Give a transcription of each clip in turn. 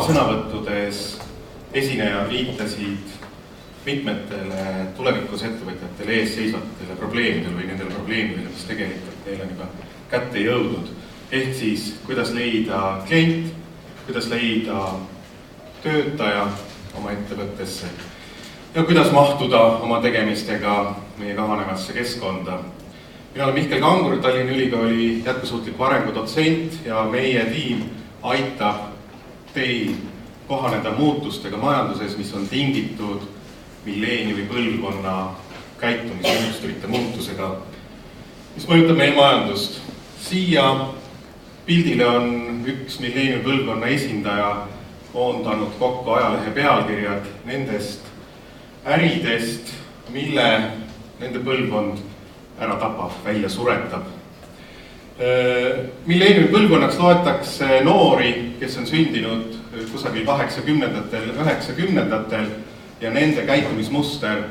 sõnavõttudes esinejad viitasid mitmetele tulevikus ettevõtjatele ees seisvatele probleemidele või nendele probleemidele, mis tegelikult neil on juba kätte jõudnud. Ehk siis, kuidas leida klient, kuidas leida töötaja oma ettevõttesse ja kuidas mahtuda oma tegemistega meie kahanevasse keskkonda. Mina olen Mihkel Kangur, Tallinna Ülikooli jätkusuutliku arengu dotsent ja meie tiim aitab teil kohaneda muutustega majanduses, mis on tingitud milleeniumi põlvkonna käitumismustrite muutusega, mis mõjutab meie majandust. Siia pildile on üks milleeniumi põlvkonna esindaja koondanud kokku ajalehe pealkirjad nendest äridest, mille nende põlvkond ära tapab, välja suretab. Milleeniumi põlvkonnaks loetakse noori, kes on sündinud kusagil 80-ndatel, 90-ndatel ja nende käitumismuster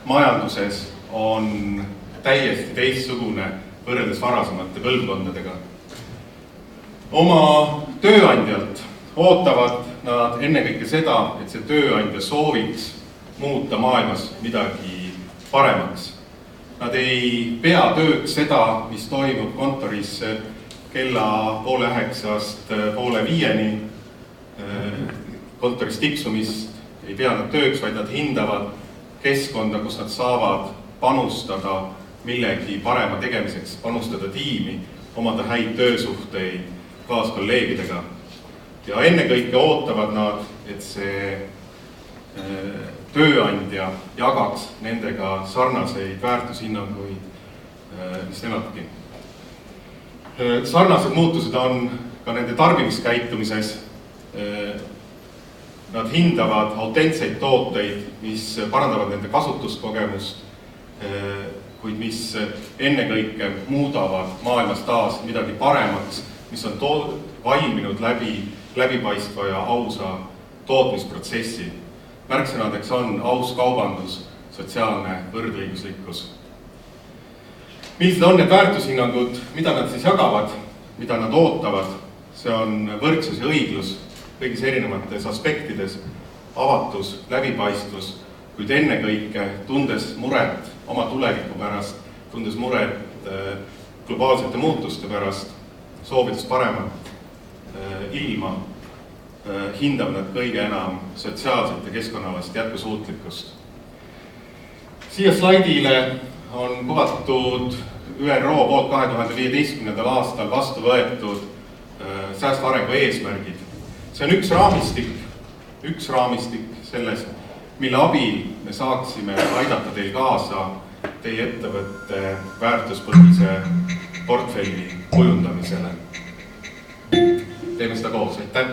majanduses on täiesti teistsugune võrreldes varasemate põlvkondadega. Oma tööandjalt ootavad nad ennekõike seda, et see tööandja sooviks muuta maailmas midagi paremaks. Nad ei pea tööks seda, mis toimub kontoris kella 8:30 5:30 kontoris tiksumist ei pea nad tööks, vaid nad hindavad keskkonda, kus nad saavad panustada millegi parema tegemiseks, panustada tiimi, omada häid töösuhteid kaaskolleegidega. Ja ennekõike ootavad nad, et see tööandja jagaks nendega sarnaseid väärtushinnanguid, mis nemadki. Sarnased muutused on ka nende tarbimiskäitumises. Nad hindavad autentseid tooteid, mis parandavad nende kasutuskogemust, kuid mis ennekõike muudavad maailmas taas midagi paremaks, mis on valminud läbipaistva ja ausa tootmisprotsessi. Märksõnadeks on aus kaubandus, sotsiaalne võrdõiguslikkus. Millised on need väärtushinnangud, mida nad siis jagavad, mida nad ootavad? See on võrdsus ja õiglus kõigis erinevates aspektides, avatus, läbipaistvus, kuid ennekõike tundes muret oma tuleviku pärast, tundes muret globaalsete muutuste pärast, soovides paremat ilma, hindab nad kõige enam sotsiaalset ja keskkonnalast jätkusuutlikkust. Siia slaidile on kuvatud ÜRO poolt 2015. aastal vastu võetud säästva arengu eesmärgid. See on üks raamistik sellest, mille abil me saaksime aidata teil kaasa teie ettevõtte väärtuspõhise portfelli kujundamisele. Teeme seda koos, aitäh!